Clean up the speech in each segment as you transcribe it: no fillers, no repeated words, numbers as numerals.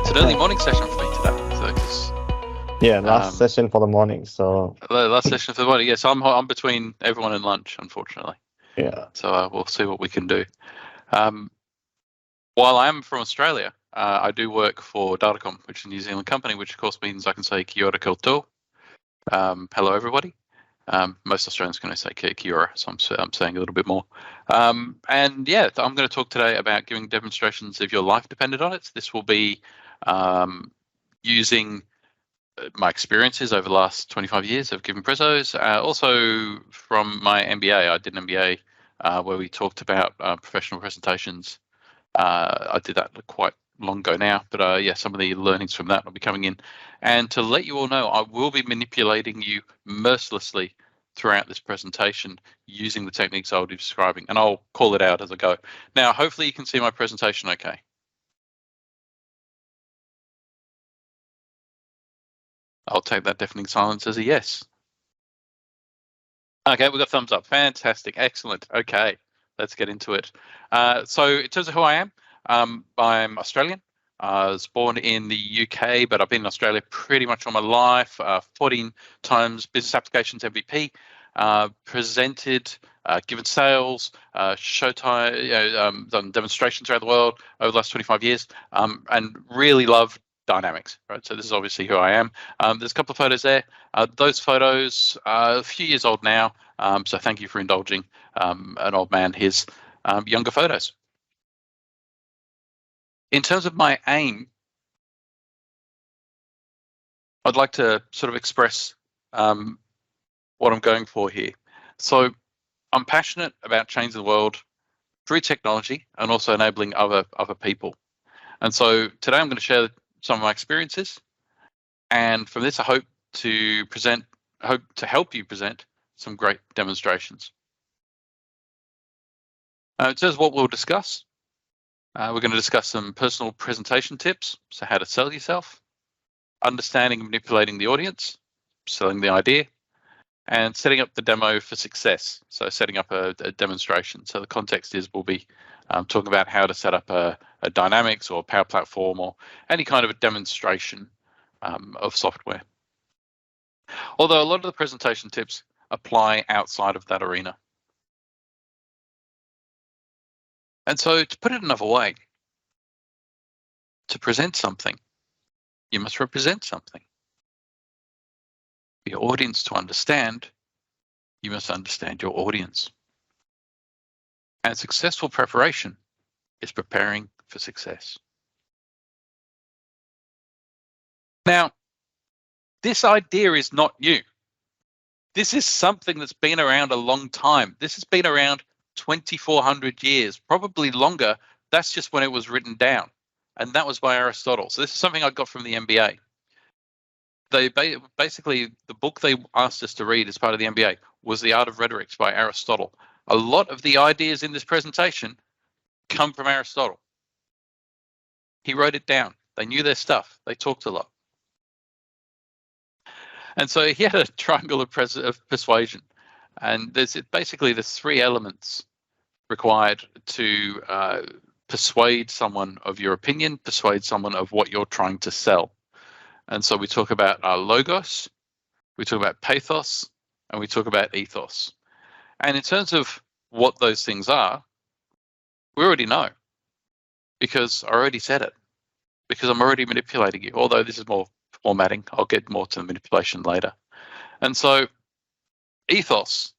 it's an early morning session for me today. So it's, Yeah, last session for the morning. So last session for the morning. Yes, I'm between everyone and lunch, unfortunately. yeah. So we'll see what we can do. While I'm from Australia, I do work for Datacom, which is a New Zealand company, which of course means I can say kia ora koutou. Hello, everybody. Most Australians can say kia ora, so I'm saying a little bit more. And yeah, I'm going to talk today about giving demonstrations if your life depended on it. This will be using my experiences over the last 25 years of giving prezos. Also from my MBA, I did an MBA where we talked about professional presentations. I did that quite long ago now, but yeah, some of the learnings from that will be coming in. And to let you all know, I will be manipulating you mercilessly throughout this presentation using the techniques I'll be describing, and I'll call it out as I go. Now, hopefully you can see my presentation okay. I'll take that deafening silence as a yes. Okay, we've got thumbs up. Fantastic, excellent. Okay, let's get into it. So in terms of who I am, I'm Australian. I was born in the UK, but I've been in Australia pretty much all my life. 14 times business applications MVP, presented, given sales, showtime, done demonstrations around the world over the last 25 years, and really love dynamics, right? So this is obviously who I am. There's a couple of photos there. Those photos are a few years old now, so thank you for indulging an old man his younger photos. In terms of my aim, I'd like to sort of express what I'm going for here. So I'm passionate about changing the world through technology and also enabling other people. And so today I'm going to share some of my experiences, and from this I hope to help you present some great demonstrations. In terms of what we'll discuss, we're going to discuss some personal presentation tips, so how to sell yourself, understanding and manipulating the audience, selling the idea, and setting up the demo for success, so setting up a demonstration. So the context is we'll be talking about how to set up a Dynamics or Power Platform or any kind of a demonstration of software. Although a lot of the presentation tips apply outside of that arena. And so to put it another way, to present something, you must represent something. For your audience to understand, you must understand your audience. And successful preparation is preparing for success. Now, this idea is not new. This is something that's been around a long time. This has been around 2,400 years, probably longer. That's just when it was written down. And that was by Aristotle. So this is something I got from the MBA. They basically, the book they asked us to read as part of the MBA was The Art of Rhetoric by Aristotle. A lot of the ideas in this presentation come from Aristotle. He wrote it down. They knew their stuff. They talked a lot. And so he had a triangle of persuasion. And there's basically the three elements required to persuade someone of your opinion, persuade someone of what you're trying to sell. And so we talk about logos, we talk about pathos, and we talk about ethos. And in terms of what those things are, we already know, because I already said it, because I'm already manipulating you, although this is more formatting. I'll get more to the manipulation later. And so ethos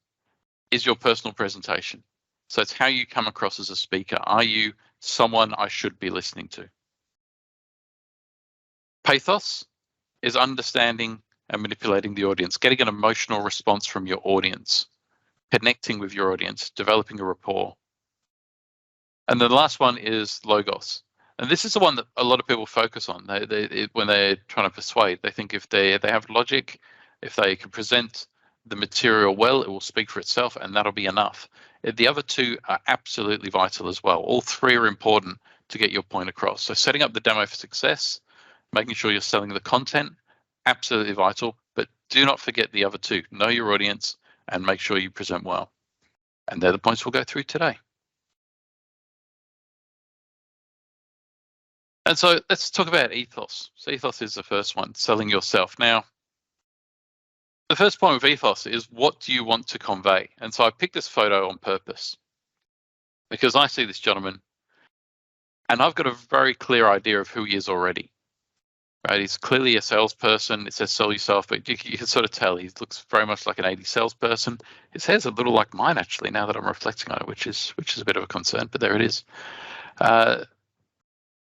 is your personal presentation. So it's how you come across as a speaker. Are you someone I should be listening to? Pathos is understanding and manipulating the audience, getting an emotional response from your audience, connecting with your audience, developing a rapport. And the last one is logos. And this is the one that a lot of people focus on. When they're trying to persuade, they think if they have logic, if they can present the material well, it will speak for itself, and that'll be enough. The other two are absolutely vital as well. All three are important to get your point across. So setting up the demo for success, making sure you're selling the content, absolutely vital, but do not forget the other two. Know your audience and make sure you present well. And they're the points we'll go through today. And so let's talk about ethos. So ethos is the first one, selling yourself. Now, the first point with ethos is, what do you want to convey? And so I picked this photo on purpose because I see this gentleman and I've got a very clear idea of who he is already. Right? He's clearly a salesperson. It says sell yourself, but you can sort of tell he looks very much like an 80s salesperson. His hair's a little like mine, actually, now that I'm reflecting on it, which is a bit of a concern, but there it is.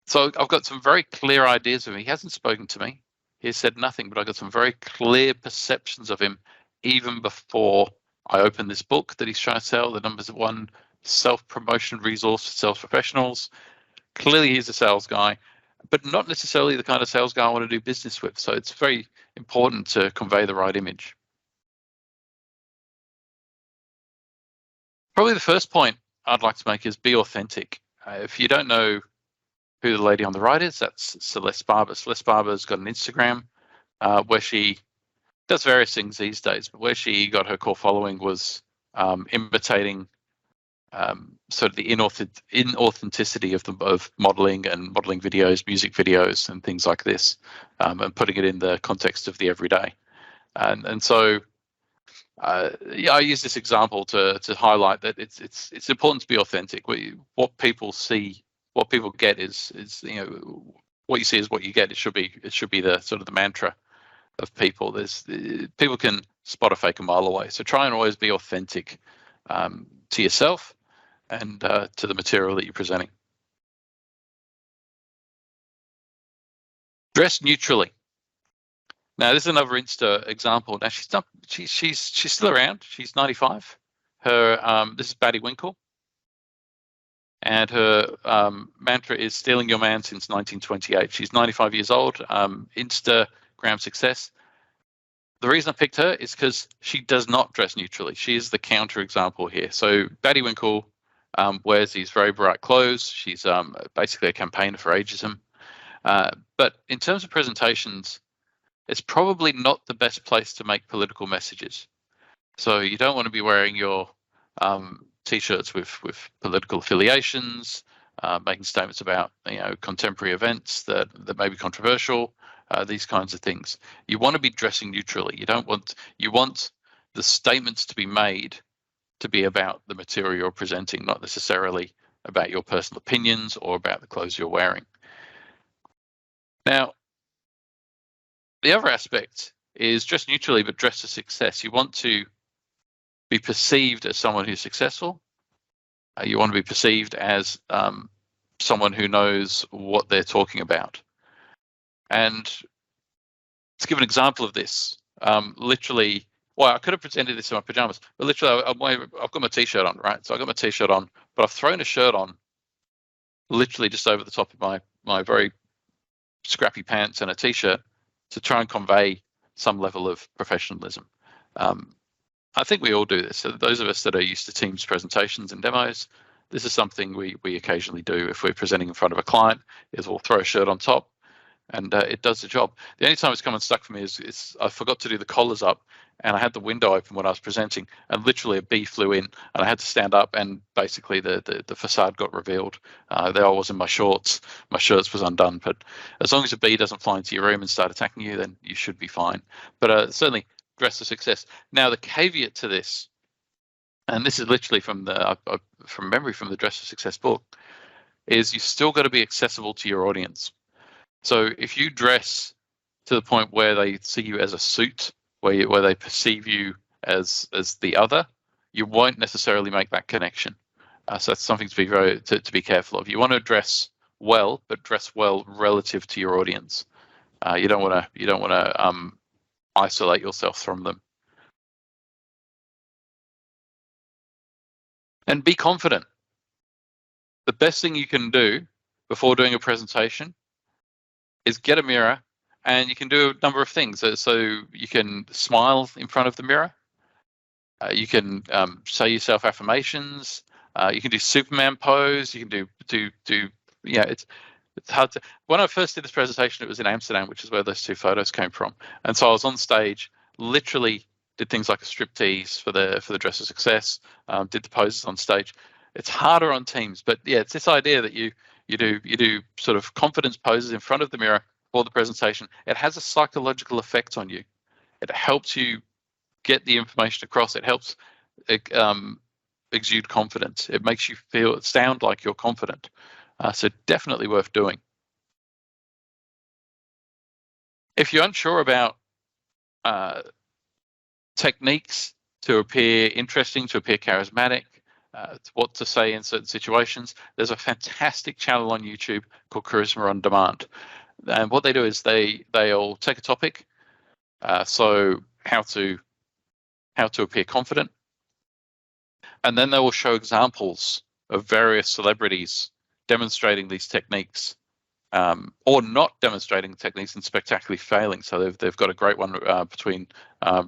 So I've got some very clear ideas of him. He hasn't spoken to me. He said nothing, but I've got some very clear perceptions of him even before I opened this book that he's trying to sell, the #1 self-promotion resource for sales professionals. Clearly he's a sales guy, but not necessarily the kind of sales guy I want to do business with. So it's very important to convey the right image. Probably the first point I'd like to make is be authentic. If you don't know who the lady on the right is, that's Celeste Barber. Celeste Barber's got an Instagram where she does various things these days, but where she got her core following was imitating sort of the inauthenticity of modeling and modeling videos, music videos, and things like this, and putting it in the context of the everyday. And so I use this example to highlight that it's important to be authentic. What people see, what people get is what you see is what you get. It should be the sort of the mantra of people. People can spot a fake a mile away. So try and always be authentic to yourself and to the material that you're presenting. Dress neutrally. Now, this is another Insta example. Now, she's still around. She's 95. This is Batty Winkle, and her mantra is stealing your man since 1928. She's 95 years old. Instagram success. The reason I picked her is because she does not dress neutrally. She is the counter example here. So Batty Winkle wears these very bright clothes. She's basically a campaigner for ageism. But in terms of presentations, it's probably not the best place to make political messages. So you don't want to be wearing your T-shirts with political affiliations, making statements about contemporary events that may be controversial, these kinds of things. You want to be dressing neutrally. You want the statements to be made to be about the material you're presenting, not necessarily about your personal opinions or about the clothes you're wearing. Now, the other aspect is dress neutrally, but dress to success. You want to be perceived as someone who's successful. You want to be perceived as someone who knows what they're talking about. And to give an example of this, literally, well, I could have presented this in my pajamas, but literally, I've got my T-shirt on, right? So I've got my T-shirt on, but I've thrown a shirt on literally just over the top of my very scrappy pants and a T-shirt to try and convey some level of professionalism. I think we all do this. So those of us that are used to Teams presentations and demos, this is something we occasionally do if we're presenting in front of a client, is we'll throw a shirt on top and it does the job. The only time it's come unstuck for me is I forgot to do the collars up and I had the window open when I was presenting and literally a bee flew in and I had to stand up and basically the facade got revealed. There I was in my shorts, my shirts was undone, but as long as a bee doesn't fly into your room and start attacking you, then you should be fine. But certainly dress to success. Now the caveat to this, and this is literally from memory from the Dress to Success book, is you've still got to be accessible to your audience. So if you dress to the point where they see you as a suit, where they perceive you as the other, you won't necessarily make that connection. So that's something to be careful of. You want to dress well, but dress well relative to your audience. You don't want to isolate yourself from them. And be confident. The best thing you can do before doing a presentation is get a mirror, and you can do a number of things. So you can smile in front of the mirror. You can say yourself affirmations. You can do Superman pose. You can do. Yeah, it's hard to. When I first did this presentation, it was in Amsterdam, which is where those two photos came from. And so I was on stage, literally did things like a striptease for the Dress to Success. Did the poses on stage. It's harder on Teams, but yeah, it's this idea that you You do sort of confidence poses in front of the mirror for the presentation. It has a psychological effect on you. It helps you get the information across. It helps exude confidence. It makes you sound like you're confident. So definitely worth doing. If you're unsure about techniques to appear interesting, to appear charismatic, what to say in certain situations, there's a fantastic channel on YouTube called Charisma on Demand. And what they do is they'll take a topic, so how to appear confident, and then they will show examples of various celebrities demonstrating these techniques, or not demonstrating techniques and spectacularly failing. So they've got a great one between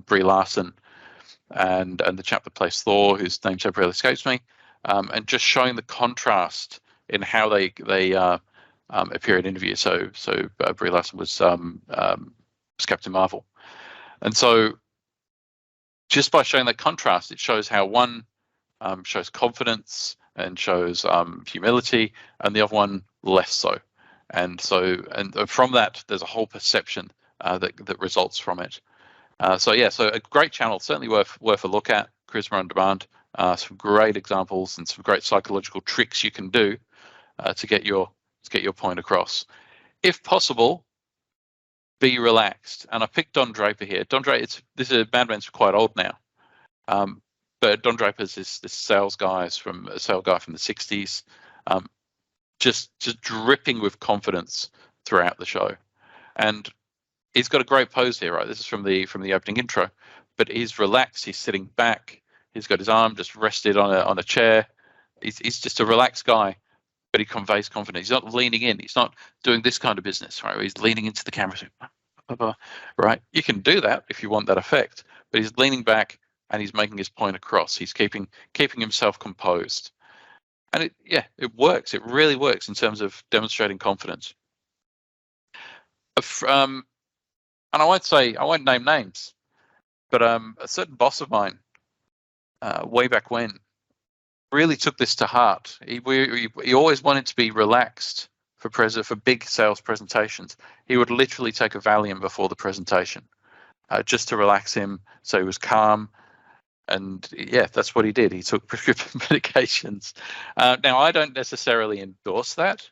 Brie Larson and the chap that plays Thor, whose name temporarily escapes me, and just showing the contrast in how they appear in interviews. So Brie Larson was Captain Marvel, and so just by showing that contrast, it shows how one shows confidence and shows humility, and the other one less so. And from that, there's a whole perception that results from it. So a great channel, certainly worth a look at. Charisma on Demand, some great examples and some great psychological tricks you can do to get your point across. If possible, be relaxed. And I picked Don Draper here. Don Draper, this is Mad Men's quite old now, but Don Draper's this sales guy from the '60s, just dripping with confidence throughout the show, and he's got a great pose here, right? This is from the opening intro, but he's relaxed. He's sitting back. He's got his arm just rested on a chair. He's just a relaxed guy, but he conveys confidence. He's not leaning in. He's not doing this kind of business, right? He's leaning into the camera, right? You can do that if you want that effect, but he's leaning back and he's making his point across. He's keeping himself composed, and it works. It really works in terms of demonstrating confidence. And I won't name names, but a certain boss of mine, way back when, really took this to heart. He always wanted to be relaxed for big sales presentations. He would literally take a Valium before the presentation, just to relax him, so he was calm. And that's what he did. He took prescription medications. Now, I don't necessarily endorse that.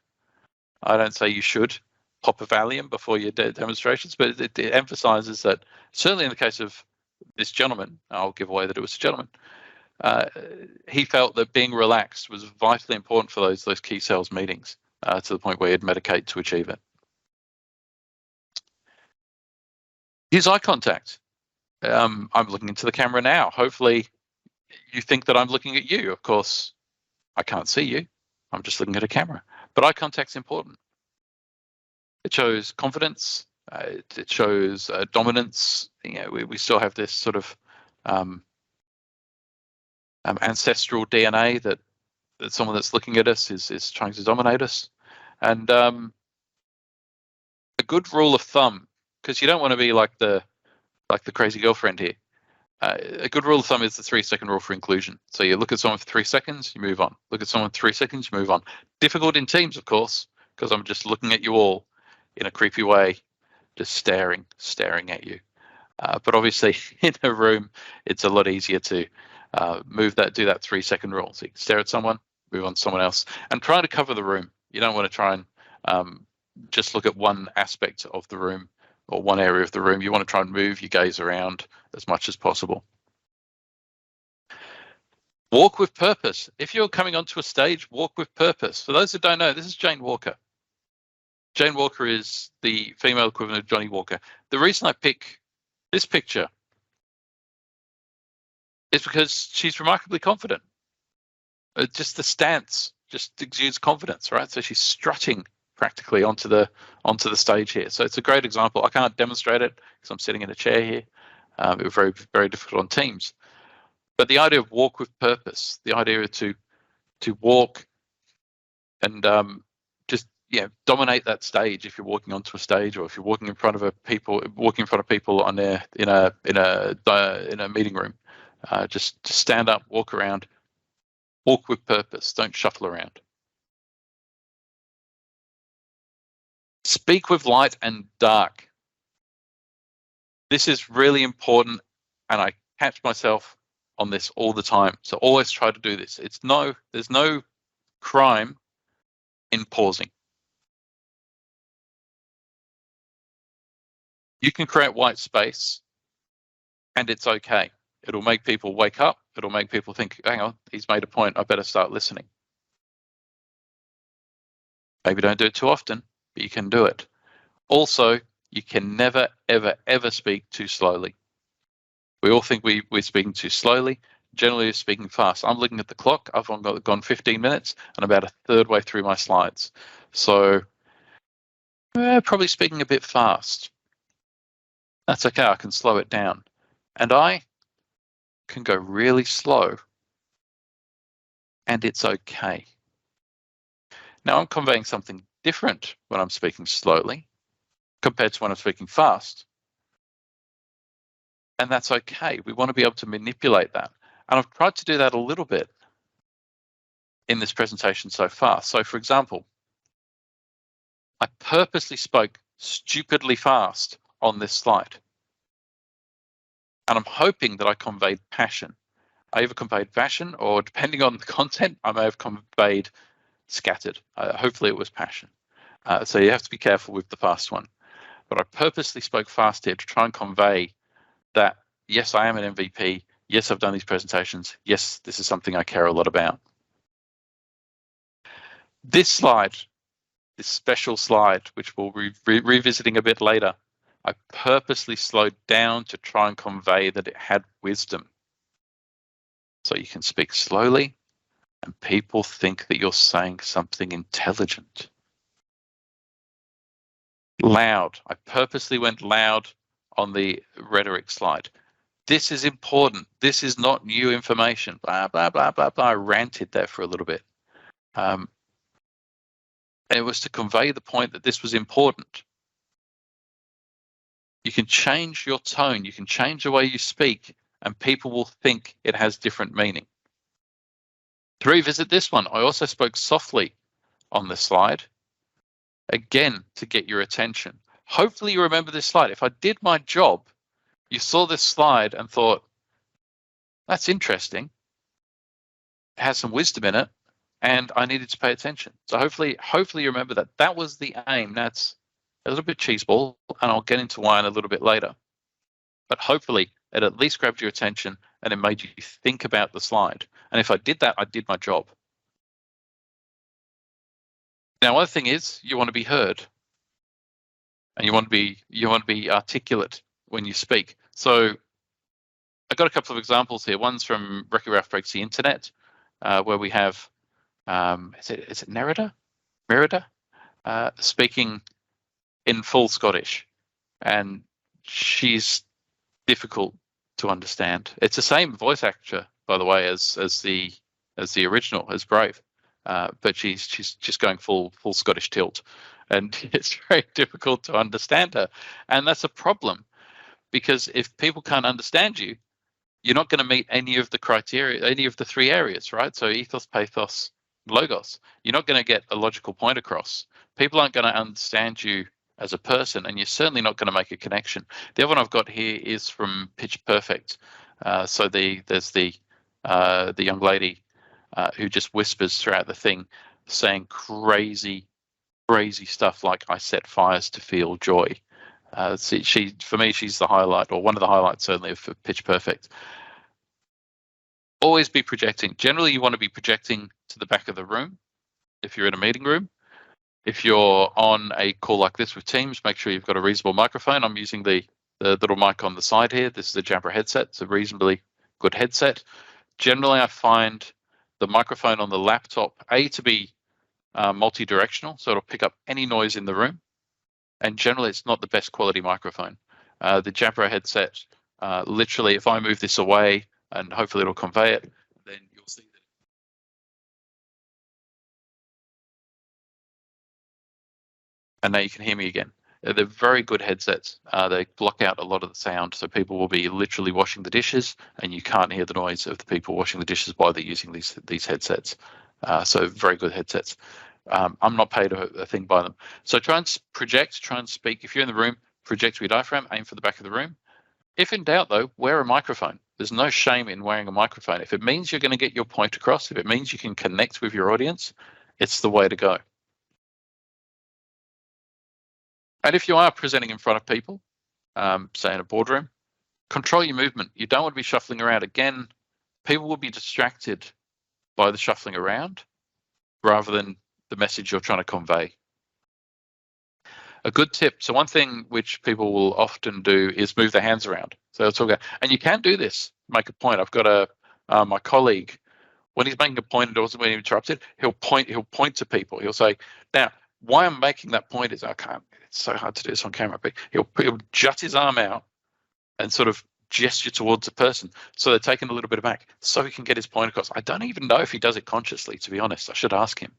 I don't say you should pop a Valium before your demonstrations, but it emphasizes that, certainly in the case of this gentleman, I'll give away that it was a gentleman, he felt that being relaxed was vitally important for those key sales meetings, to the point where he'd medicate to achieve it. Use eye contact. I'm looking into the camera now. Hopefully you think that I'm looking at you. Of course, I can't see you. I'm just looking at a camera. But eye contact's important. It shows confidence. It shows dominance. We still have this sort of ancestral DNA that someone that's looking at us is trying to dominate us. And a good rule of thumb, because you don't want to be like the crazy girlfriend here. A good rule of thumb is the 3-second rule for inclusion. So you look at someone for 3 seconds, you move on. Look at someone for 3 seconds, you move on. Difficult in teams, of course, because I'm just looking at you all in a creepy way, just staring at you. But obviously in a room, it's a lot easier to do that 3-second rule. So you can stare at someone, move on to someone else, and try to cover the room. You don't want to try and just look at one aspect of the room or one area of the room. You want to try and move your gaze around as much as possible. Walk with purpose. If you're coming onto a stage, walk with purpose. For those who don't know, this is Jane Walker. Jane Walker is the female equivalent of Johnny Walker. The reason I pick this picture is because she's remarkably confident. Just the stance just exudes confidence, right? So she's strutting practically onto the stage here. So it's a great example. I can't demonstrate it because I'm sitting in a chair here. It was very, very difficult on Teams. But the idea of walk with purpose, the idea to walk and dominate that stage. If you're walking onto a stage, or if you're walking in front of people on in a meeting room, just stand up, walk around, walk with purpose. Don't shuffle around. Speak with light and dark. This is really important, and I catch myself on this all the time. So always try to do this. There's no crime in pausing. You can create white space, and it's okay. It'll make people wake up. It'll make people think, hang on, he's made a point. I better start listening. Maybe don't do it too often, but you can do it. Also, you can never, ever, ever speak too slowly. We all think we're speaking too slowly. Generally, we're speaking fast. I'm looking at the clock. I've gone 15 minutes and about a third way through my slides. So probably speaking a bit fast. That's okay. I can slow it down. And I can go really slow, and it's okay. Now I'm conveying something different when I'm speaking slowly compared to when I'm speaking fast. And that's okay. We want to be able to manipulate that. And I've tried to do that a little bit in this presentation so far. So for example, I purposely spoke stupidly fast on this slide. And I'm hoping that I conveyed passion. I either conveyed passion, or depending on the content, I may have conveyed scattered. Hopefully it was passion. So you have to be careful with the fast one. But I purposely spoke fast here to try and convey that, yes, I am an MVP. Yes, I've done these presentations. Yes, this is something I care a lot about. This slide, this special slide, which we'll be revisiting a bit later, I purposely slowed down to try and convey that it had wisdom. So you can speak slowly and people think that you're saying something intelligent. Loud. I purposely went loud on the rhetoric slide. This is important. This is not new information. Blah, blah, blah, blah, blah. I ranted there for a little bit. It was to convey the point that this was important. You can change your tone. You can change the way you speak, and people will think it has different meaning. To revisit this one, I also spoke softly on the slide, again, to get your attention. Hopefully you remember this slide. If I did my job, you saw this slide and thought, that's interesting. It has some wisdom in it, and I needed to pay attention. So hopefully you remember that. That was the aim. That's a little bit cheeseball, and I'll get into why in a little bit later. But hopefully it at least grabbed your attention and it made you think about the slide. And if I did that, I did my job. Now, one thing is you want to be heard, and you want to be articulate when you speak. So I've got a couple of examples here. One's from Wreck-It Ralph Breaks the Internet, where we have is it Merida speaking in full Scottish, and she's difficult to understand. It's the same voice actor, by the way, as the original, as Brave, but she's just going full Scottish tilt, and it's very difficult to understand her. And that's a problem, because if people can't understand you, you're not going to meet any of the criteria, any of the three areas, right? So ethos, pathos, logos. You're not going to get a logical point across. People aren't going to understand you as a person, and you're certainly not going to make a connection. The other one I've got here is from Pitch Perfect. So there's the young lady who just whispers throughout the thing, saying crazy stuff like, "I set fires to feel joy." For me, she's the highlight, or one of the highlights certainly, of Pitch Perfect. Always be projecting. Generally, you want to be projecting to the back of the room if you're in a meeting room. If you're on a call like this with Teams, make sure you've got a reasonable microphone. I'm using the little mic on the side here. This is a Jabra headset. It's a reasonably good headset. Generally, I find the microphone on the laptop, to be multi-directional, so it'll pick up any noise in the room. And generally, it's not the best quality microphone. The Jabra headset, literally, if I move this away, and hopefully it'll convey it, then you'll see that. And now you can hear me again. They're very good headsets. They block out a lot of the sound, so people will be literally washing the dishes, and you can't hear the noise of the people washing the dishes while they're using these headsets. So very good headsets. I'm not paid a thing by them. So try and project, try and speak. If you're in the room, project your diaphragm, aim for the back of the room. If in doubt, though, wear a microphone. There's no shame in wearing a microphone. If it means you're going to get your point across, if it means you can connect with your audience, it's the way to go. And if you are presenting in front of people, say in a boardroom, control your movement. You don't want to be shuffling around. Again, people will be distracted by the shuffling around rather than the message you're trying to convey. A good tip. So one thing which people will often do is move their hands around. So they'll talk about, and you can do this, make a point. I've got my colleague, when he's making a point and doesn't want to be interrupted, he'll point to people. He'll say, now, why I'm making that point is I can't, it's so hard to do this on camera, but he'll jut his arm out and sort of gesture towards a person. So they're taking a little bit back so he can get his point across. I don't even know if he does it consciously, to be honest. I should ask him.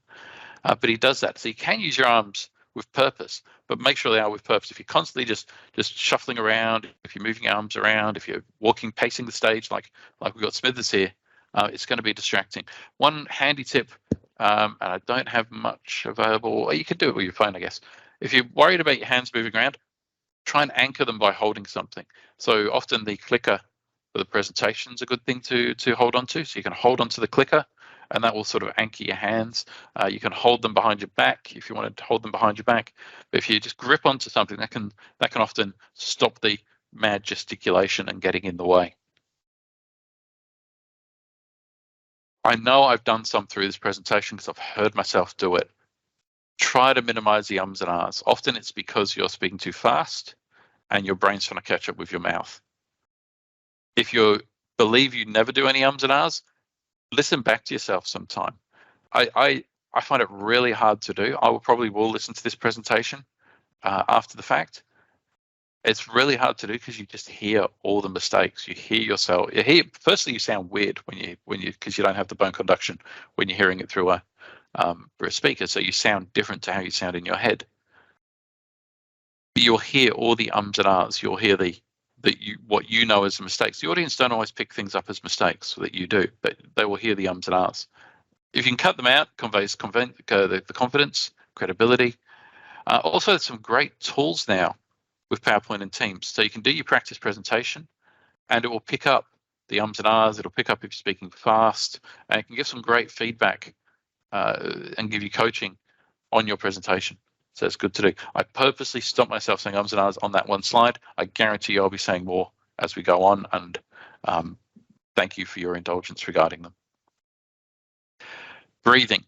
But he does that. So you can use your arms with purpose, but make sure they are with purpose. If you're constantly just shuffling around, if you're moving your arms around, if you're walking, pacing the stage like we've got Smithers here, it's going to be distracting. One handy tip, and I don't have much available, you can do it with your phone, I guess. If you're worried about your hands moving around, try and anchor them by holding something. So often the clicker for the presentation is a good thing to hold on to. So you can hold onto the clicker, and that will sort of anchor your hands. You can hold them behind your back if you want to hold them behind your back. But if you just grip onto something, that can often stop the mad gesticulation and getting in the way. I know I've done some through this presentation because I've heard myself do it. Try to minimize the ums and ahs. Often it's because you're speaking too fast and your brain's trying to catch up with your mouth. If you believe you never do any ums and ahs, listen back to yourself sometime. I find it really hard to do. I probably will listen to this presentation after the fact. It's really hard to do because you just hear all the mistakes. You hear yourself. Firstly, you sound weird because you don't have the bone conduction when you're hearing it through a speaker. So you sound different to how you sound in your head. But you'll hear all the ums and ahs. You'll hear what you know as mistakes. The audience don't always pick things up as mistakes that you do, but they will hear the ums and ahs. If you can cut them out, conveys the confidence, credibility. Also, there's some great tools now with PowerPoint and Teams. So you can do your practice presentation and it will pick up the ums and ahs. It'll pick up if you're speaking fast, and it can give some great feedback and give you coaching on your presentation. So it's good to do. I purposely stopped myself saying ums and ahs on that one slide. I guarantee you I'll be saying more as we go on, and thank you for your indulgence regarding them. Breathing.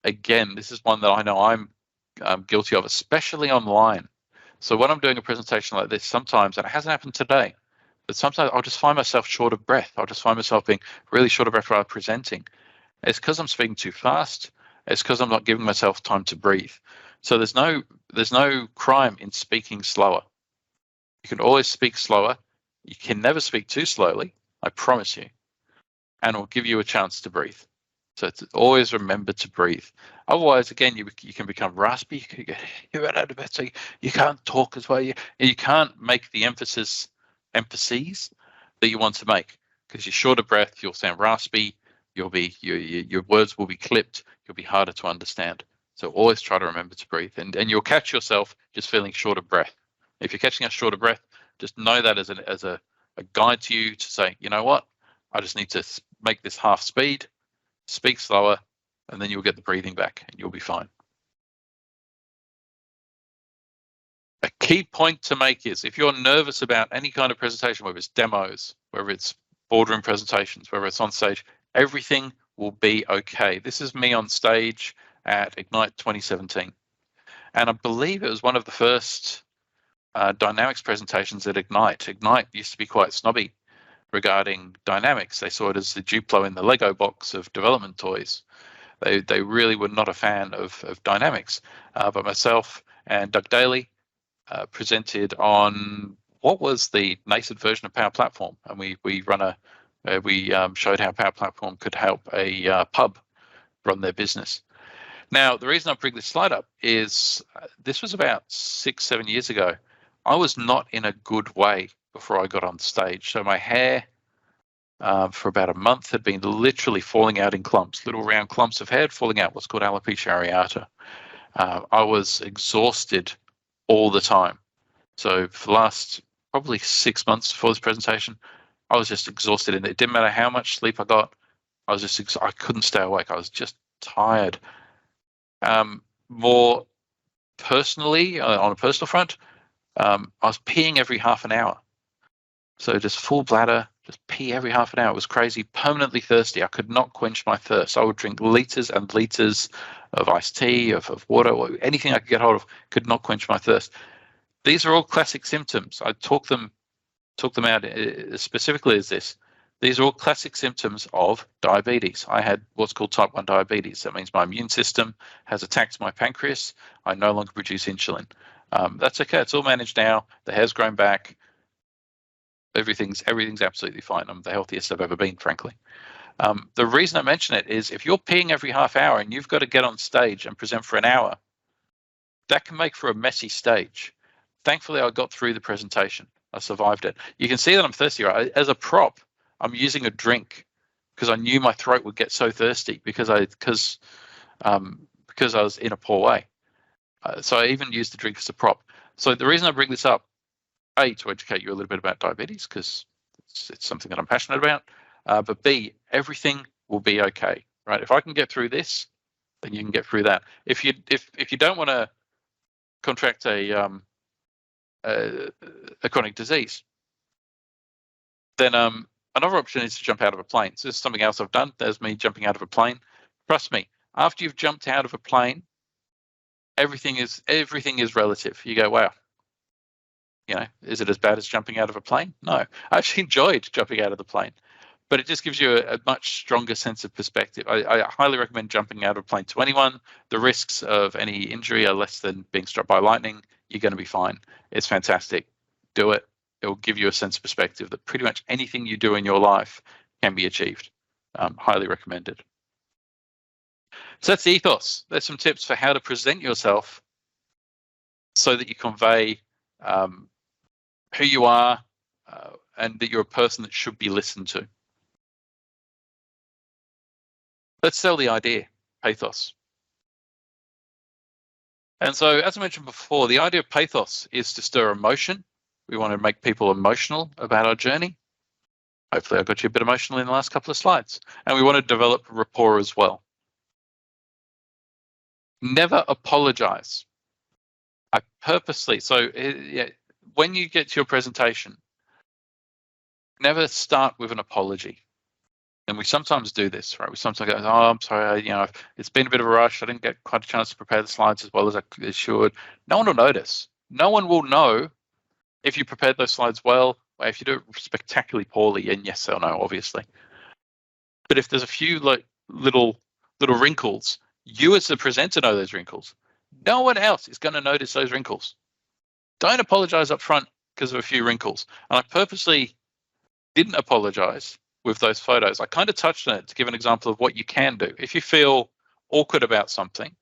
Again, this is one that I know I'm guilty of, especially online. So when I'm doing a presentation like this, sometimes, and it hasn't happened today, but sometimes I'll just find myself short of breath. I'll just find myself being really short of breath while presenting. It's because I'm speaking too fast. It's because I'm not giving myself time to breathe. So there's no crime in speaking slower. You can always speak slower. You can never speak too slowly, I promise you, and it'll give you a chance to breathe. So it's always remember to breathe. Otherwise, again, you can become raspy. You run out of breath, so you can't talk as well. You can't make the emphases that you want to make because you're short of breath. You'll sound raspy. Your words will be clipped. You'll be harder to understand. So always try to remember to breathe, and you'll catch yourself just feeling short of breath. If you're catching a short of breath, just know that as a guide to you to say, you know what, I just need to make this half speed. Speak slower, and then you'll get the breathing back and you'll be fine. A key point to make is if you're nervous about any kind of presentation, whether it's demos, whether it's boardroom presentations, whether it's on stage, everything will be okay. This is me on stage at Ignite 2017. And I believe it was one of the first Dynamics presentations at Ignite. Ignite used to be quite snobby regarding Dynamics. They saw it as the Duplo in the Lego box of development toys. They really were not a fan of Dynamics. But myself and Doug Daly presented on what was the nascent version of Power Platform, and we showed how Power Platform could help a pub run their business. Now, the reason I bring this slide up is this was about 6-7 years ago. I was not in a good way before I got on stage. So my hair for about a month had been literally falling out in clumps, little round clumps of hair falling out, what's called alopecia areata. I was exhausted all the time. So for the last probably 6 months before this presentation, I was just exhausted, and it didn't matter how much sleep I got. I couldn't stay awake. I was just tired. More personally, on a personal front, I was peeing every half an hour. So just full bladder, just pee every half an hour. It was crazy. Permanently thirsty. I could not quench my thirst. I would drink liters and liters of iced tea, of water, anything I could get hold of. Could not quench my thirst. These are all classic symptoms. I talk them out specifically as this. These are all classic symptoms of diabetes. I had what's called type 1 diabetes. That means my immune system has attacked my pancreas. I no longer produce insulin. That's okay. It's all managed now. The hair's grown back. Everything's absolutely fine. I'm the healthiest I've ever been, frankly. The reason I mention it is if you're peeing every half hour and you've got to get on stage and present for an hour, that can make for a messy stage. Thankfully, I got through the presentation. I survived it. You can see that I'm thirsty, right? As a prop, I'm using a drink because I knew my throat would get so thirsty because I was in a poor way. So I even used the drink as a prop. So the reason I bring this up, A, to educate you a little bit about diabetes because it's something that I'm passionate about, but B, everything will be okay, right? If I can get through this, then you can get through that. If you don't want to contract a chronic disease, then another option is to jump out of a plane. So this is something else I've done. There's me jumping out of a plane. Trust me, after you've jumped out of a plane, everything is relative. You go, wow, is it as bad as jumping out of a plane? No, I actually enjoyed jumping out of the plane, but it just gives you a much stronger sense of perspective. I highly recommend jumping out of a plane to anyone. The risks of any injury are less than being struck by lightning. You're going to be fine. It's fantastic. Do it. It will give you a sense of perspective that pretty much anything you do in your life can be achieved. Highly recommended. So that's the ethos. There's some tips for how to present yourself so that you convey who you are and that you're a person that should be listened to. Let's sell the idea, pathos. And so, as I mentioned before, the idea of pathos is to stir emotion. We want to make people emotional about our journey. Hopefully I got you a bit emotional in the last couple of slides. And we want to develop rapport as well. Never apologize. I purposely, when you get to your presentation, never start with an apology. And we sometimes do this, right? We sometimes go, oh, I'm sorry, it's been a bit of a rush. I didn't get quite a chance to prepare the slides as well as I should. No one will notice. No one will know if you prepared those slides well, or if you do it spectacularly poorly, and yes, they'll know, obviously. But if there's a few little wrinkles, you as the presenter know those wrinkles. No one else is going to notice those wrinkles. Don't apologize up front because of a few wrinkles. And I purposely didn't apologize with those photos. I kind of touched on it to give an example of what you can do. If you feel awkward about something,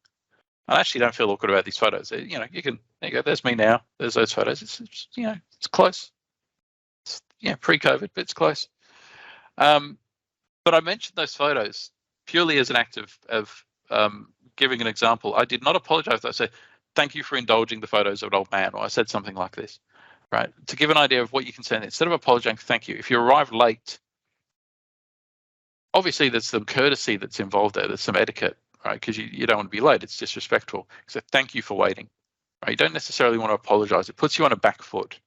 I actually don't feel awkward about these photos. You can, there you go, there's me now. There's those photos. It's close. It's, pre-COVID, but it's close. But I mentioned those photos purely as an act of giving an example. I did not apologize. I said, thank you for indulging the photos of an old man, or I said something like this, right? To give an idea of what you can send. Instead of apologizing, thank you. If you arrive late, obviously there's some courtesy that's involved there. There's some etiquette, right? Because you don't want to be late. It's disrespectful. So thank you for waiting. Right? You don't necessarily want to apologize. It puts you on a back foot.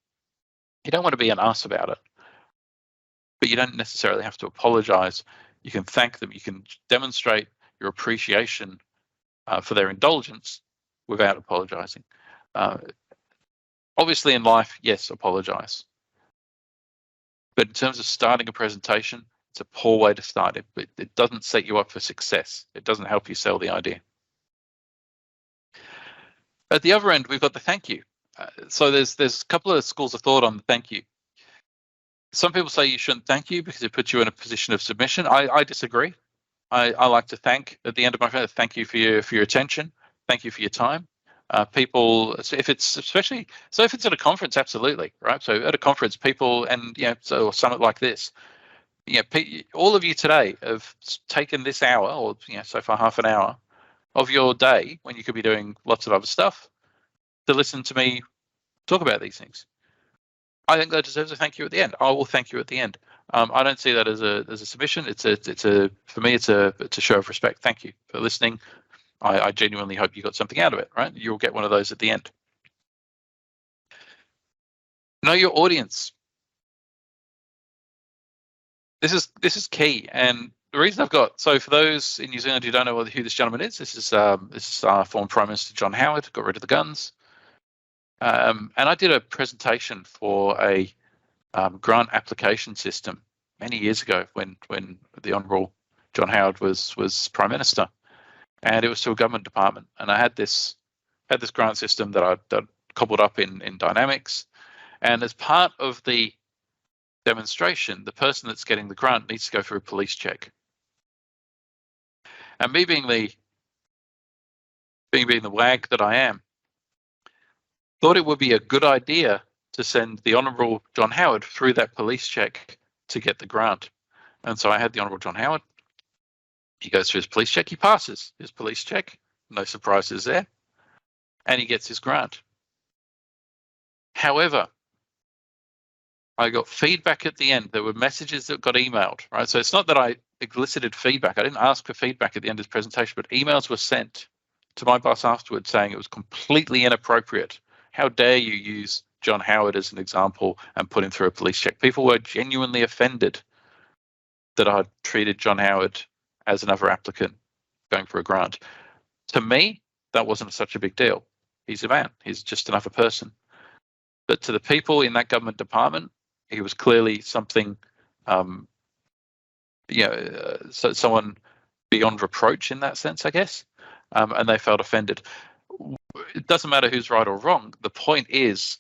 You don't want to be an ass about it. But you don't necessarily have to apologize. You can thank them. You can demonstrate your appreciation for their indulgence without apologizing. Obviously in life, yes, apologize. But in terms of starting a presentation, it's a poor way to start it. But it doesn't set you up for success. It doesn't help you sell the idea. At the other end, we've got the thank you. So there's a couple of schools of thought on the thank you. Some people say you shouldn't thank you because it puts you in a position of submission. I disagree. I like to thank at the end of my thank you for your attention. Thank you for your time. People, if it's at a conference, absolutely, right? So at a conference, people, and so a summit like this, all of you today have taken this hour, or so far half an hour of your day when you could be doing lots of other stuff, to listen to me talk about these things. I think that deserves a thank you at the end. I will thank you at the end. I don't see that as a submission. For me, it's a show of respect. Thank you for listening. I genuinely hope you got something out of it. Right? You'll get one of those at the end. Know your audience. This is key, and the reason I've got, so for those in New Zealand who don't know who this gentleman is, this is our former Prime Minister John Howard. Got rid of the guns, and I did a presentation for a grant application system many years ago when the Honourable John Howard was Prime Minister, and it was to a government department, and I had this grant system that I'd cobbled up in Dynamics, and as part of the demonstration, the person that's getting the grant needs to go through a police check. And me being the wag that I am, thought it would be a good idea to send the Honourable John Howard through that police check to get the grant. And so I had the Honourable John Howard. He goes through his police check. He passes his police check. No surprises there. And he gets his grant. However, I got feedback at the end. There were messages that got emailed, right? So it's not that I elicited feedback. I didn't ask for feedback at the end of his presentation, but emails were sent to my boss afterwards saying it was completely inappropriate. How dare you use John Howard as an example and put him through a police check? People were genuinely offended that I'd treated John Howard as another applicant going for a grant. To me, that wasn't such a big deal. He's a man. He's just another person. But to the people in that government department, he was clearly something, someone beyond reproach in that sense, I guess, and they felt offended. It doesn't matter who's right or wrong. The point is,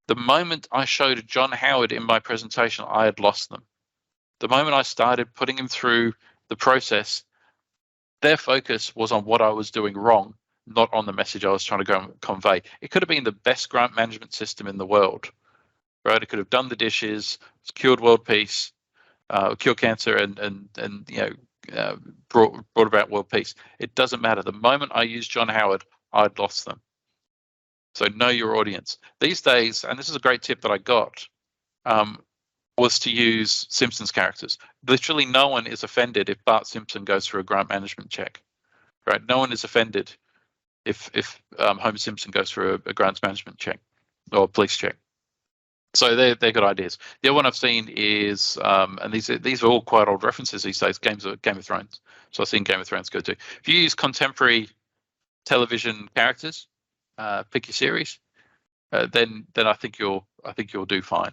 the moment I showed John Howard in my presentation, I had lost them. The moment I started putting him through the process, their focus was on what I was doing wrong, not on the message I was trying to convey. It could have been the best grant management system in the world. Right, it could have done the dishes, cured world peace, cured cancer, and brought about world peace. It doesn't matter. The moment I used John Howard, I'd lost them. So know your audience. These days, and this is a great tip that I got, was to use Simpsons characters. Literally, no one is offended if Bart Simpson goes through a grant management check. Right? No one is offended if Homer Simpson goes through a grants management check or a police check. So they're good ideas. The other one I've seen is, and these are all quite old references these days, Game of Thrones. So I've seen Game of Thrones go too. If you use contemporary television characters, pick your series, then I think you'll do fine.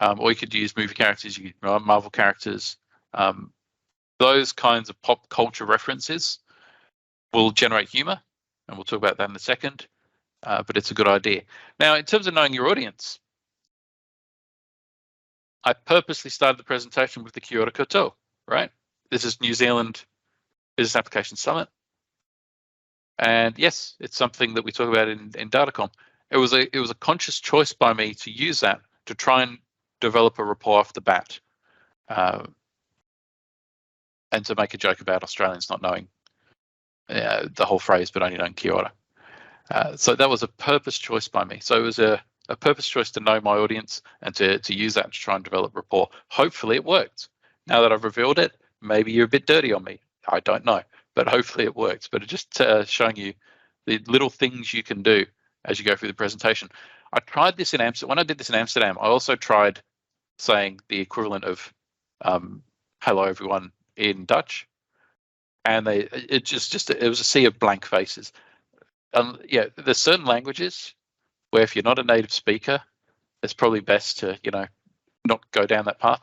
Or you could use movie characters, Marvel characters. Those kinds of pop culture references will generate humor, and we'll talk about that in a second. But it's a good idea. Now, in terms of knowing your audience, I purposely started the presentation with the Kia ora koutou, right? This is New Zealand Business Application Summit. And yes, it's something that we talk about in Datacom. It was a conscious choice by me to use that to try and develop a rapport off the bat, and to make a joke about Australians not knowing the whole phrase, but only knowing Kia ora. So that was a purpose choice by me. So it was a purpose choice to know my audience and to use that to try and develop rapport. Hopefully it worked. Now that I've revealed it, maybe you're a bit dirty on me. I don't know, but hopefully it works. But just showing you the little things you can do as you go through the presentation. I tried this in Amsterdam. When I did this in Amsterdam, I also tried saying the equivalent of hello everyone in Dutch, and it was a sea of blank faces. There's certain languages where if you're not a native speaker, it's probably best to not go down that path.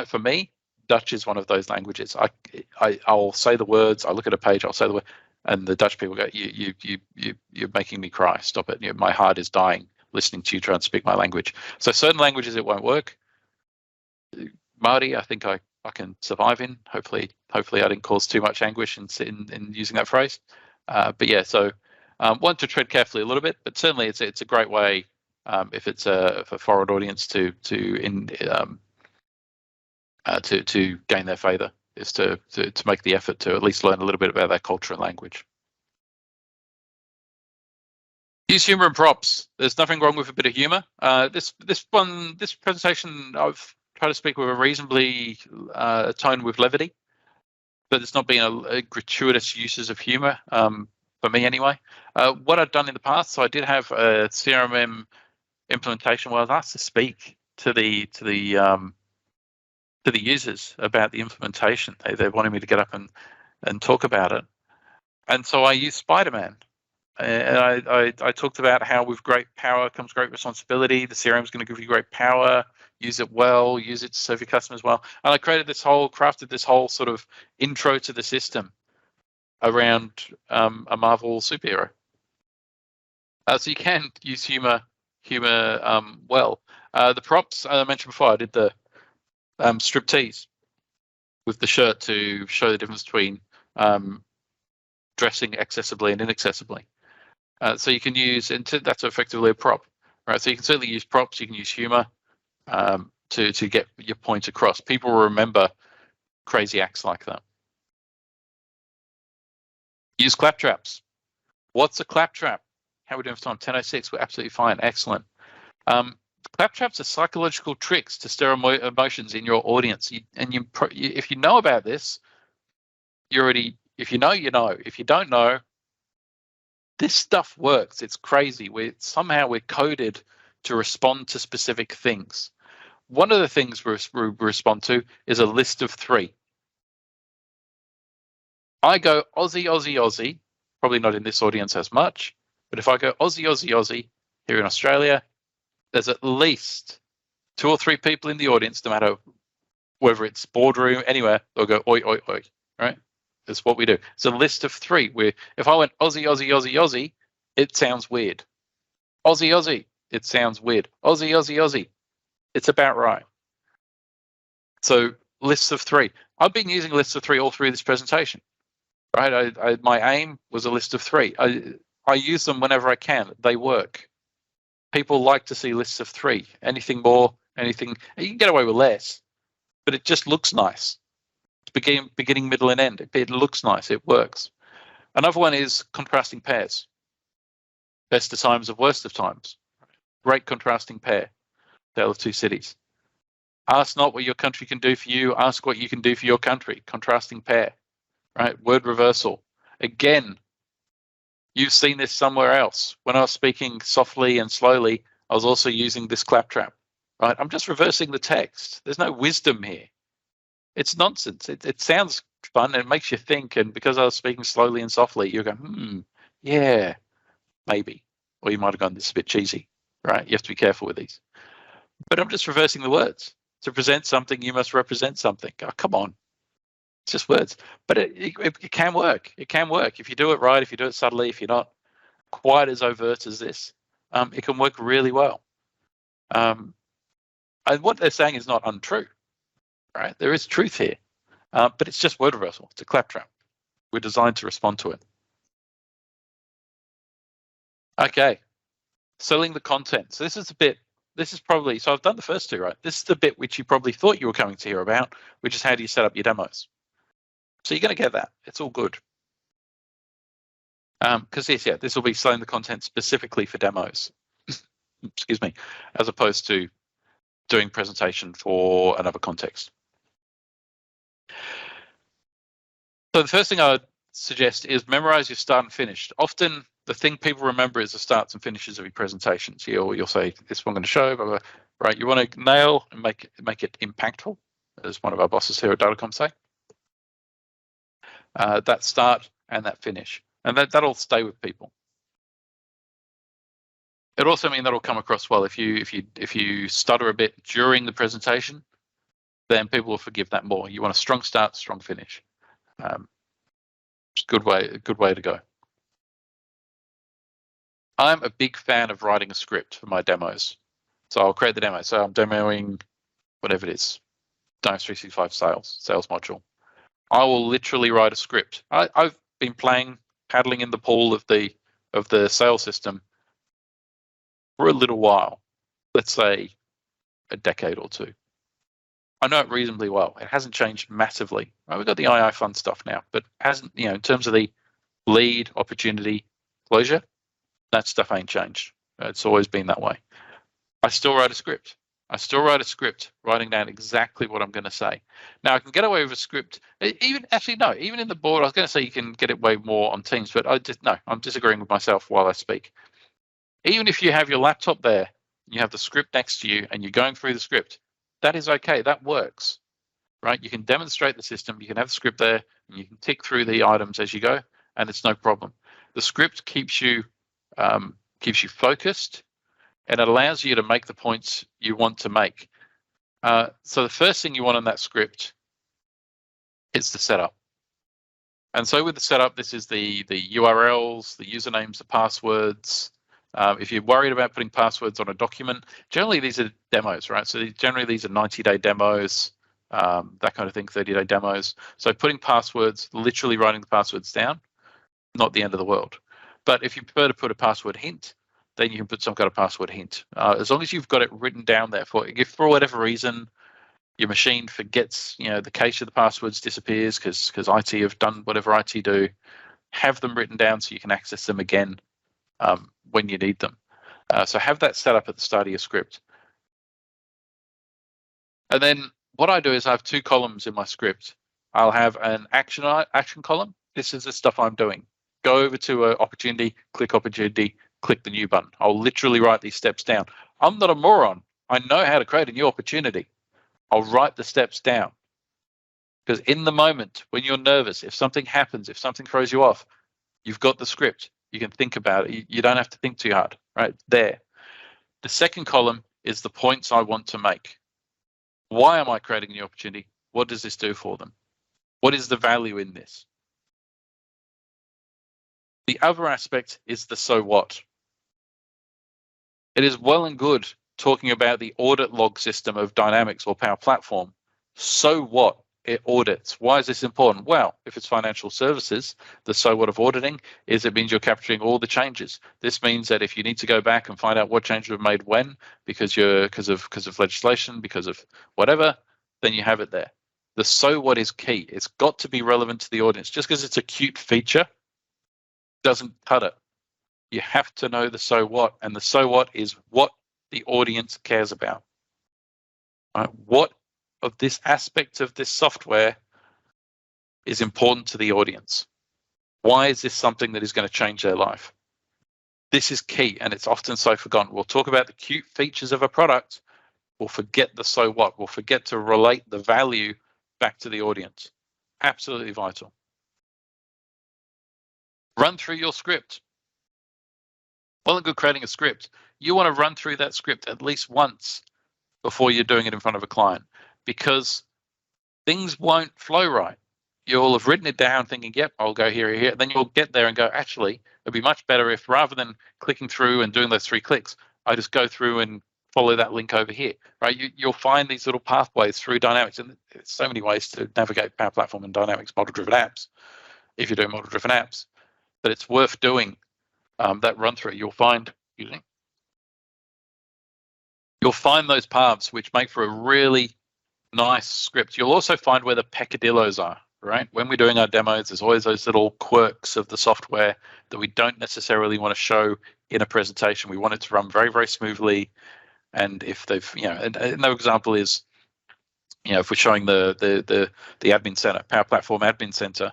For me, Dutch is one of those languages. I'll say the words. I look at a page. I'll say the word, and the Dutch people go, "You're making me cry. Stop it! My heart is dying listening to you try and speak my language." So certain languages it won't work. Māori, I think I can survive in. Hopefully I didn't cause too much anguish in using that phrase. But yeah, so want to tread carefully a little bit, but certainly it's a great way if it's a foreign audience to to gain their favour, is to make the effort to at least learn a little bit about their culture and language. Use humour and props. There's nothing wrong with a bit of humour. This presentation, I've tried to speak with a reasonably tone with levity, but it's not been a gratuitous uses of humour for me anyway. What I've done in the past, so I did have a CRM implementation where I was asked to speak to the users about the implementation. They wanted me to get up and talk about it, and so I used Spider-Man. And I talked about how with great power comes great responsibility. The CRM is going to give you great power. Use it well. Use it to serve your customers well. And I crafted this whole sort of intro to the system around a Marvel superhero. So you can use humor well. The props I mentioned before. I did the striptease with the shirt to show the difference between dressing accessibly and inaccessibly. So you can use, and that's effectively a prop, right? So you can certainly use props. You can use humor to get your point across. People will remember crazy acts like that. Use claptraps. What's a claptrap? How are we doing for time? 10:06. We're absolutely fine. Excellent. Claptraps are psychological tricks to stir emotions in your audience. If you know about this, if you know, you know. If you don't know, this stuff works. It's crazy. We're coded to respond to specific things. One of the things we respond to is a list of 3. I go Aussie, Aussie, Aussie, probably not in this audience as much, but if I go Aussie, Aussie, Aussie here in Australia, there's at least 2 or 3 people in the audience, no matter whether it's boardroom, anywhere, they'll go oi, oi, oi, right? That's what we do. It's a list of 3. If I went Aussie, Aussie, Aussie, Aussie, it sounds weird. Aussie, Aussie, it sounds weird. Aussie, Aussie, Aussie, it's about right. So lists of 3. I've been using lists of 3 all through this presentation, right? My aim was a list of 3. I use them whenever I can. They work. People like to see lists of 3. Anything more, anything, you can get away with less, but it just looks nice. It's beginning, middle, and end. It looks nice. It works. Another one is contrasting pairs. Best of times of worst of times. Great contrasting pair. Tale of Two Cities. Ask not what your country can do for you. Ask what you can do for your country. Contrasting pair. Right? Word reversal. Again, you've seen this somewhere else. When I was speaking softly and slowly, I was also using this claptrap. Right? I'm just reversing the text. There's no wisdom here. It's nonsense. It sounds fun and it makes you think. And because I was speaking slowly and softly, you go, yeah, maybe. Or you might have gone, this is a bit cheesy, right? You have to be careful with these. But I'm just reversing the words. To present something, you must represent something. Oh, come on. It's just words. But it can work. It can work. If you do it right, if you do it subtly, if you're not quite as overt as this, it can work really well. And what they're saying is not untrue. Right? There is truth here, but it's just word reversal. It's a claptrap. We're designed to respond to it. Okay, selling the content. So this is probably, so I've done the first 2, right? This is the bit which you probably thought you were coming to hear about, which is how do you set up your demos. So you're going to get that. It's all good. Because this will be selling the content specifically for demos. Excuse me, as opposed to doing presentation for another context. So the first thing I would suggest is memorize your start and finish. Often the thing people remember is the starts and finishes of your presentations. You'll say, this is what I'm going to show, blah, blah, right? You want to nail and make it impactful, as one of our bosses here at Datacom say. That start and that finish. And that'll stay with people. It also means that'll come across well. If you stutter a bit during the presentation, then people will forgive that more. You want a strong start, strong finish. It's a good way to go. I'm a big fan of writing a script for my demos. So I'll create the demo. So I'm demoing whatever it is, Dynamics 365 sales module. I will literally write a script. I've been paddling in the pool of the sales system for a little while, let's say a decade or 2. I know it reasonably well. It hasn't changed massively. Right, we've got the II fund stuff now, but hasn't, in terms of the lead, opportunity, closure, that stuff ain't changed. It's always been that way. I still write a script. Writing down exactly what I'm going to say. Now I can get away with a script. Even in the board, I was going to say you can get away more on Teams, but I'm disagreeing with myself while I speak. Even if you have your laptop there, you have the script next to you, and you're going through the script, that is okay. That works, right? You can demonstrate the system. You can have the script there, and you can tick through the items as you go, and it's no problem. The script keeps you focused, and it allows you to make the points you want to make. So the first thing you want in that script is the setup. And so with the setup, this is the URLs, the usernames, the passwords. If you're worried about putting passwords on a document, generally these are demos, right? So generally these are 90-day demos, that kind of thing, 30-day demos. So putting passwords, literally writing the passwords down, not the end of the world. But if you prefer to put a password hint, then you can put some kind of password hint. As long as you've got it written down there if for whatever reason your machine forgets, the cache of the passwords disappears because IT have done whatever IT do, have them written down so you can access them again when you need them. So have that set up at the start of your script. And then what I do is I have 2 columns in my script. I'll have an action column. This is the stuff I'm doing. Go over to an opportunity, click the new button. I'll literally write these steps down. I'm not a moron. I know how to create a new opportunity. I'll write the steps down. Because in the moment, when you're nervous, if something happens, if something throws you off, you've got the script. You can think about it. You don't have to think too hard, right? There. The second column is the points I want to make. Why am I creating a new opportunity? What does this do for them? What is the value in this? The other aspect is the so what. It is well and good talking about the audit log system of Dynamics or Power Platform. So what? It audits. Why is this important? Well, if it's financial services, the so what of auditing is it means you're capturing all the changes. This means that if you need to go back and find out what changes were made when, because of legislation, because of whatever, then you have it there. The so what is key. It's got to be relevant to the audience. Just because it's a cute feature doesn't cut it. You have to know the so what, and the so what is what the audience cares about. Right? What of this aspect of this software is important to the audience? Why is this something that is going to change their life? This is key, and it's often so forgotten. We'll talk about the cute features of a product. We'll forget the so what. We'll forget to relate the value back to the audience. Absolutely vital. Run through your script. Well and good creating a script. You want to run through that script at least once before you're doing it in front of a client, because things won't flow right. You'll have written it down thinking, yep, I'll go here, here. Then you'll get there and go, actually, it'd be much better if rather than clicking through and doing those 3 clicks, I just go through and follow that link over here, right? You'll find these little pathways through Dynamics, and there's so many ways to navigate Power Platform and Dynamics model-driven apps if you're doing model-driven apps. But it's worth doing that run through. You'll find those paths which make for a really nice script. You'll also find where the peccadillos are, right? When we're doing our demos, there's always those little quirks of the software that we don't necessarily want to show in a presentation. We want it to run very, very smoothly. And if they've, another example is, if we're showing the admin center, Power Platform admin center,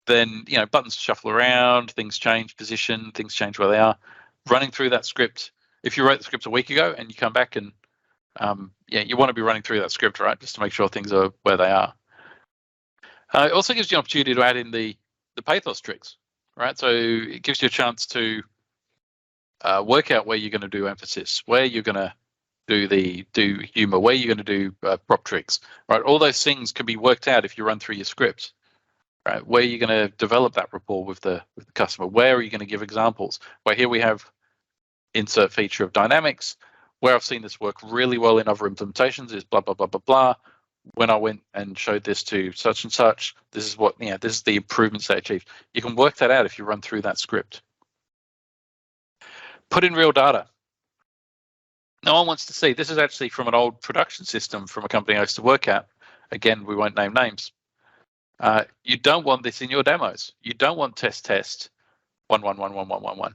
then, buttons shuffle around, things change position, things change where they are. Running through that script, if you wrote the script a week ago and you come back and, you want to be running through that script, right, just to make sure things are where they are. It also gives you an opportunity to add in the pathos tricks, right? So it gives you a chance to work out where you're going to do emphasis, where you're going to do humor, where you're going to do prop tricks, right? All those things can be worked out if you run through your script. Right, where you're going to develop that rapport with the customer, where are you going to give examples? Well, here we have insert feature of Dynamics. Where I've seen this work really well in other implementations is blah, blah, blah, blah, blah. When I went and showed this to such and such, this is what, this is the improvements they achieved. You can work that out if you run through that script. Put in real data. No one wants to see. This is actually from an old production system from a company I used to work at. Again, we won't name names. You don't want this in your demos. You don't want test 1111111.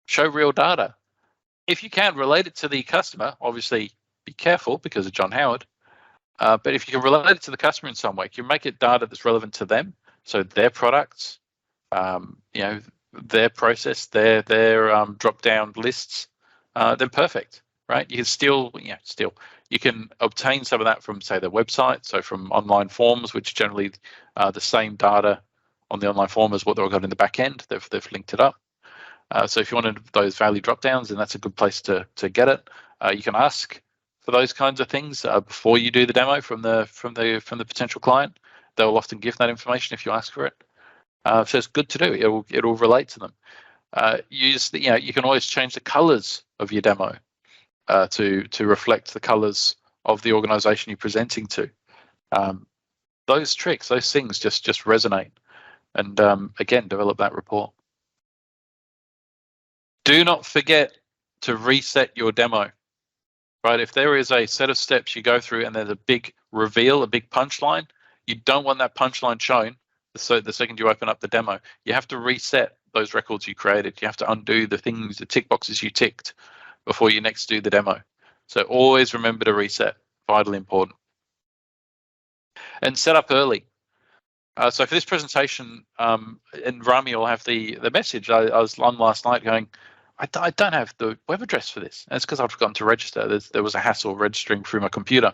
Show real data. If you can relate it to the customer, obviously be careful because of John Howard. But if you can relate it to the customer in some way, you make it data that's relevant to them. So their products, their process, their drop-down lists, then perfect, right? You can you can obtain some of that from, say, their website, so from online forms, which generally the same data on the online form as what they've got in the back end. They've linked it up. So if you wanted those value drop-downs, then that's a good place to get it. You can ask for those kinds of things before you do the demo from the potential client. They'll often give that information if you ask for it. So it's good to do. It'll relate to them. You can always change the colors of your demo to reflect the colors of the organization you're presenting to. Those tricks, those things just resonate. And again, develop that rapport. Do not forget to reset your demo. Right? If there is a set of steps you go through and there's a big reveal, a big punchline, you don't want that punchline shown the second you open up the demo. You have to reset those records you created. You have to undo the tick boxes you ticked before you next do the demo. So always remember to reset, vitally important. And set up early. So for this presentation, and Rami will have the message. I was on last night going, I don't have the web address for this. And it's because I've forgotten to register. There was a hassle registering through my computer.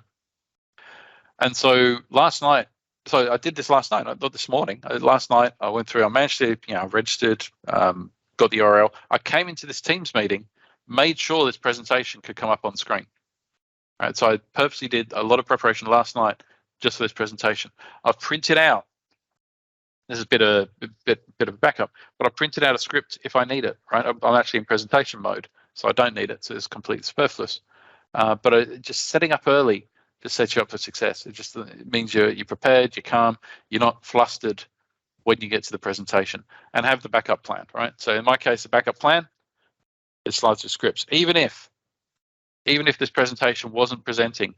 And so last night, so I did this last night, not this morning. Last night I went through, I managed to, registered, got the URL. I came into this Teams meeting, made sure this presentation could come up on screen. All right, so I purposely did a lot of preparation last night just for this presentation. I've printed out, this is a bit of a backup, but I printed out a script if I need it, right? I'm actually in presentation mode, so I don't need it, so it's completely superfluous. But just setting up early just sets you up for success. It means you're prepared, you're calm, you're not flustered when you get to the presentation, and have the backup plan, right? So in my case, the backup plan is slides with scripts. Even if this presentation wasn't presenting,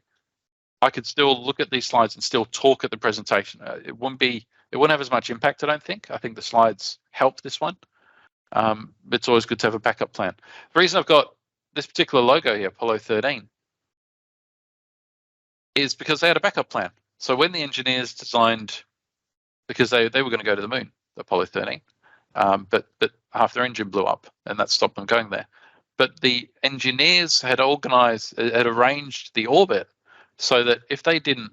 I could still look at these slides and still talk at the presentation. It wouldn't have as much impact, I don't think. I think the slides help this one. But it's always good to have a backup plan. The reason I've got this particular logo here, Apollo 13, is because they had a backup plan. So when the engineers designed, because they were going to go to the moon, Apollo 13, but half their engine blew up and that stopped them going there. But the engineers had arranged the orbit so that if they didn't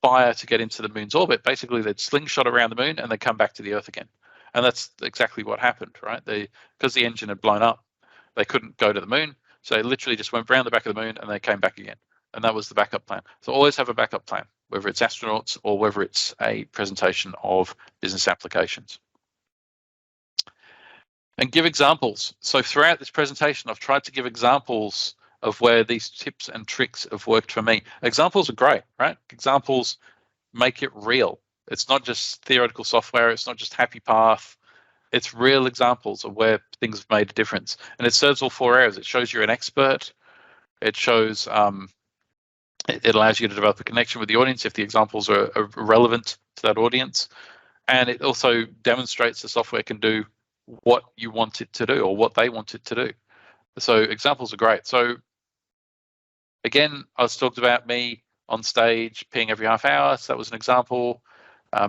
fire to get into the moon's orbit, basically they'd slingshot around the moon and they'd come back to the Earth again. And that's exactly what happened, right? Because the engine had blown up, they couldn't go to the moon. So they literally just went around the back of the moon and they came back again. And that was the backup plan. So always have a backup plan, whether it's astronauts or whether it's a presentation of business applications. And give examples. So throughout this presentation, I've tried to give examples of where these tips and tricks have worked for me. Examples are great, right? Examples make it real. It's not just theoretical software. It's not just happy path. It's real examples of where things have made a difference. And it serves all four areas. It shows you're an expert. It shows, it allows you to develop a connection with the audience if the examples are relevant to that audience. And it also demonstrates the software can do what you want it to do or what they want it to do. So examples are great. So again, I was talked about me on stage peeing every half hour. So that was an example.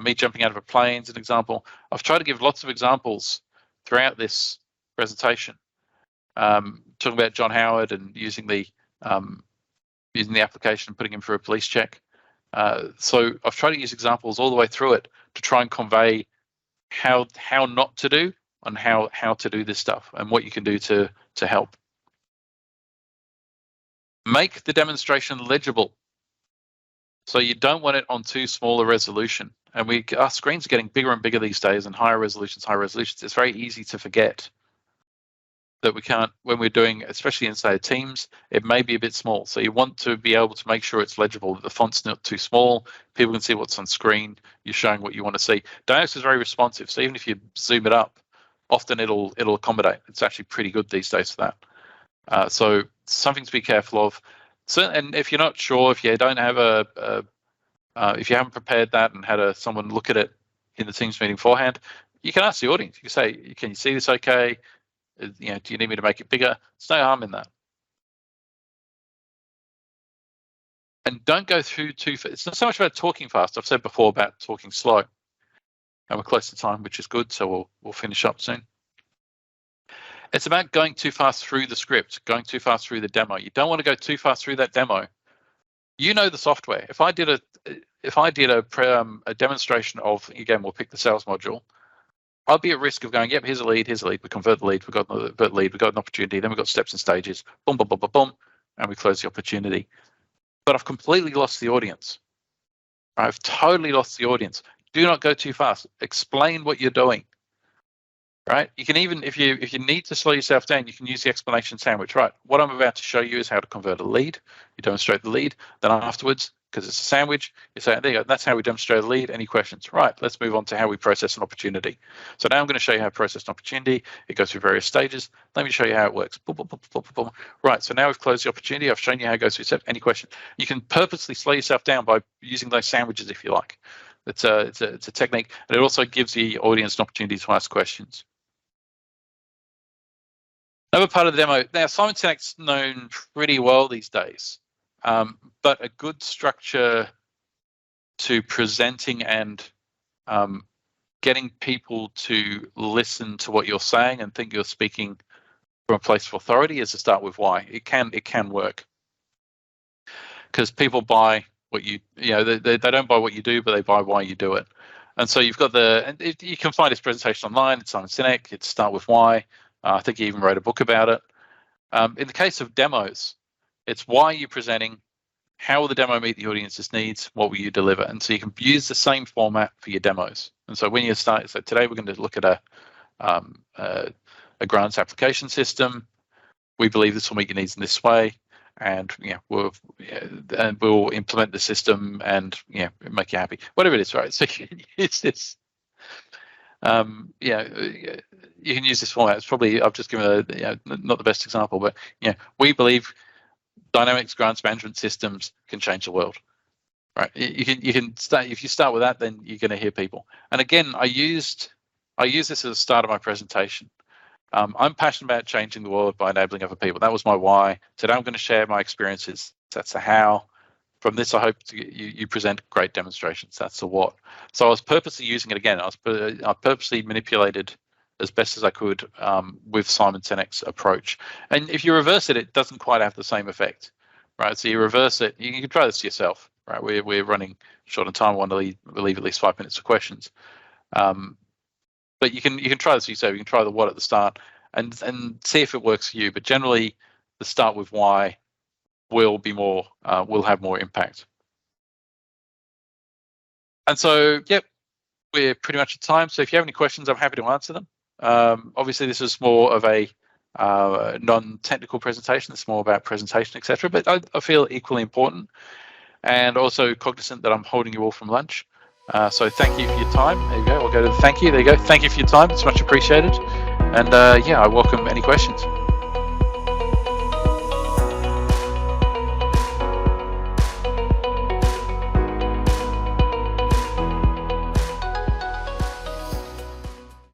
Me jumping out of a plane is an example. I've tried to give lots of examples throughout this presentation. Talking about John Howard and using the application and putting him through a police check. So I've tried to use examples all the way through it to try and convey how not to do and how to do this stuff and what you can do to help. Make the demonstration legible. So you don't want it on too small a resolution. And our screens are getting bigger and bigger these days and higher resolutions. It's very easy to forget that we can't, when we're doing, especially inside Teams, it may be a bit small. So you want to be able to make sure it's legible, that the font's not too small, people can see what's on screen, you're showing what you want to see. Dynamics is very responsive. So even if you zoom it up, often it'll accommodate. It's actually pretty good these days for that. So something to be careful of. So, and if you're not sure, if you don't have if you haven't prepared that and had someone look at it in the Teams meeting beforehand, you can ask the audience. You can say, "Can you see this? Okay? Do you need me to make it bigger?" There's no harm in that. And don't go through too fast. It's not so much about talking fast. I've said before about talking slow. And we're close to time, which is good. So we'll finish up soon. It's about going too fast through the script, going too fast through the demo. You don't want to go too fast through that demo. You know the software. If I did a demonstration of, again, we'll pick the sales module, I'll be at risk of going, yep, here's a lead, we convert the lead, we've got an opportunity, then we've got steps and stages, boom, boom, boom, boom, boom, and we close the opportunity. But I've completely lost the audience. I've totally lost the audience. Do not go too fast. Explain what you're doing. Right? You can even, if you need to slow yourself down, you can use the explanation sandwich. Right? What I'm about to show you is how to convert a lead. You demonstrate the lead. Then afterwards, because it's a sandwich, you say, there you go. That's how we demonstrate a lead. Any questions? Right. Let's move on to how we process an opportunity. So now I'm going to show you how to process an opportunity. It goes through various stages. Let me show you how it works. Boom, boom, boom, boom, boom, boom. Right. So now we've closed the opportunity. I've shown you how it goes through steps. Any questions? You can purposely slow yourself down by using those sandwiches if you like. It's a technique, and it also gives the audience an opportunity to ask questions. Another part of the demo. Now, Simon Sinek's known pretty well these days, but a good structure to presenting and getting people to listen to what you're saying and think you're speaking from a place of authority is to start with why. It can work, because people buy what they don't buy what you do, but they buy why you do it. And so you've got you can find his presentation online. It's Simon Sinek. It's Start With Why. I think he even wrote a book about it. In the case of demos, it's why you're presenting, how will the demo meet the audience's needs, what will you deliver? And so you can use the same format for your demos. And so when you start, so today we're going to look at a grants application system. We believe this will meet your needs in this way, and we'll implement the system and make you happy. Whatever it is, right? So you can use this. You can use this format. It's probably, I've just given not the best example, but we believe Dynamics grants management systems can change the world. Right? You can start, if you start with that, then you're going to hear people. And again, I use this as the start of my presentation. I'm passionate about changing the world by enabling other people. That was my why. Today I'm going to share my experiences. That's the how. From this, I hope you present great demonstrations. That's the what. So I was purposely using it again. I purposely manipulated as best as I could with Simon Sinek's approach. And if you reverse it, it doesn't quite have the same effect, right? So you reverse it. You can try this yourself, right? We're running short on time. I want to leave at least 5 minutes for questions. But you can try this yourself. You can try the what at the start and see if it works for you. But generally, the start with why will have more impact. And so, yep, we're pretty much at time. So if you have any questions, I'm happy to answer them. Obviously, this is more of a non-technical presentation. It's more about presentation, etc. But I feel equally important, and also cognizant that I'm holding you all from lunch. So thank you for your time. There you go. I'll go to the thank you. There you go. Thank you for your time. It's much appreciated. And I welcome any questions.